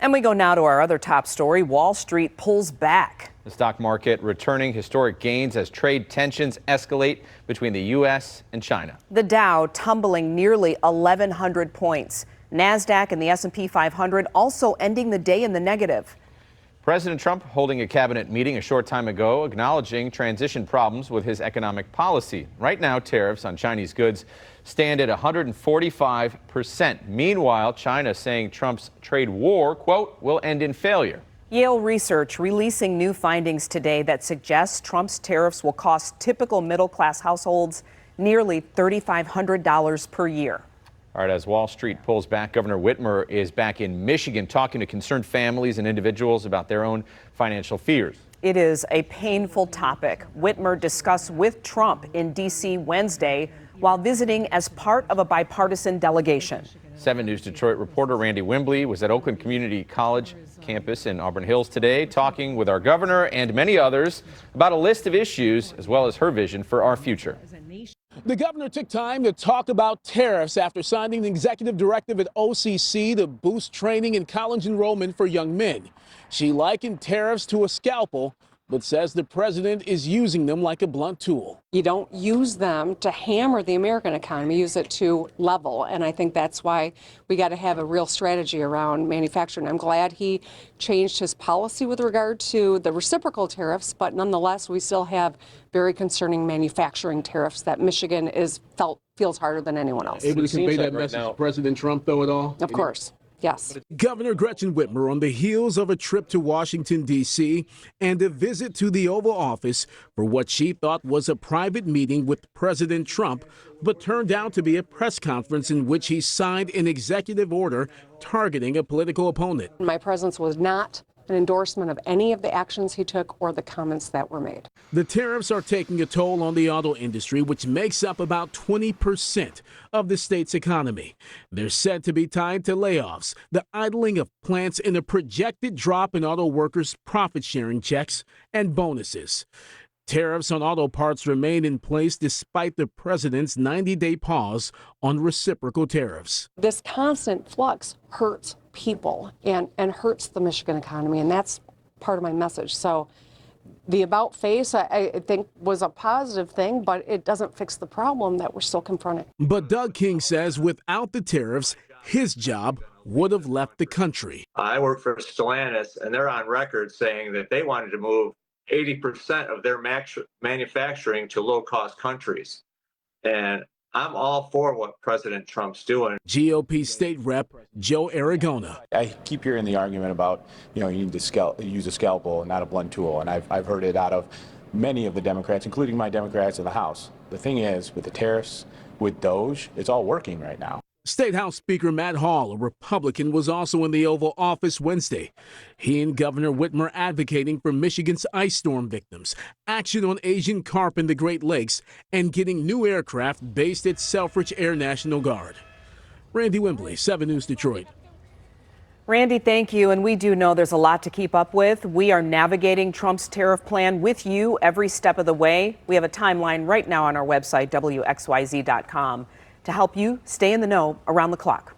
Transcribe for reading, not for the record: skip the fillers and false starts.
And we go now to our other top story. Wall Street pulls back. The stock market returning historic gains as trade tensions escalate between the U.S. and China. The Dow tumbling nearly 1,100 points. NASDAQ and the S&P 500 also ending the day in the negative. President Trump holding a cabinet meeting a short time ago, acknowledging transition problems with his economic policy. Right now, tariffs on Chinese goods stand at 145%. Meanwhile, China saying Trump's trade war, quote, will end in failure. Yale Research releasing new findings today that suggest Trump's tariffs will cost typical middle-class households nearly $3,500 per year. All right, as Wall Street pulls back, Governor Whitmer is back in Michigan talking to concerned families and individuals about their own financial fears. It is a painful topic. Whitmer discussed with Trump in D.C. Wednesday while visiting as part of a bipartisan delegation. 7 News Detroit reporter Randy Wimbley was at Oakland Community College campus in Auburn Hills today, talking with our governor and many others about a list of issues as well as her vision for our future. The governor took time to talk about tariffs after signing an executive directive at OCC to boost training and college enrollment for young men. She likened tariffs to a scalpel, but says the president is using them like a blunt tool. You don't use them to hammer the American economy, use it to level. And I think that's why we got to have a real strategy around manufacturing. I'm glad he changed his policy with regard to the reciprocal tariffs, but nonetheless, we still have very concerning manufacturing tariffs that Michigan feels harder than anyone else. Able to convey that message to President Trump, though, at all? Of course. Yes. Governor Gretchen Whitmer on the heels of a trip to Washington, D.C. and a visit to the Oval Office for what she thought was a private meeting with President Trump, but turned out to be a press conference in which he signed an executive order targeting a political opponent. My presence was not an endorsement of any of the actions he took or the comments that were made. The tariffs are taking a toll on the auto industry, which makes up about 20% of the state's economy. They're said to be tied to layoffs, the idling of plants, and a projected drop in auto workers' profit-sharing checks and bonuses. Tariffs on auto parts remain in place despite the president's 90-day pause on reciprocal tariffs. This constant flux hurts people and hurts the Michigan economy, and that's part of my message. So the about face, I think, was a positive thing, but it doesn't fix the problem that we're still confronting. But Doug King says without the tariffs, his job would have left the country. I work for Stellantis, and they're on record saying that they wanted to move 80% of their manufacturing to low-cost countries. And I'm all for what President Trump's doing. GOP State Rep Joe Aragona. I keep hearing the argument about, you need to use a scalpel and not a blunt tool. And I've heard it out of many of the Democrats, including my Democrats in the House. The thing is, with the tariffs, with DOGE, it's all working right now. State House Speaker Matt Hall, a Republican, was also in the Oval Office Wednesday. He and Governor Whitmer advocating for Michigan's ice storm victims, action on Asian carp in the Great Lakes, and getting new aircraft based at Selfridge Air National Guard. Randy Wimbley, 7 News Detroit. Randy, thank you. And we do know there's a lot to keep up with. We are navigating Trump's tariff plan with you every step of the way. We have a timeline right now on our website, WXYZ.com. to help you stay in the know around the clock.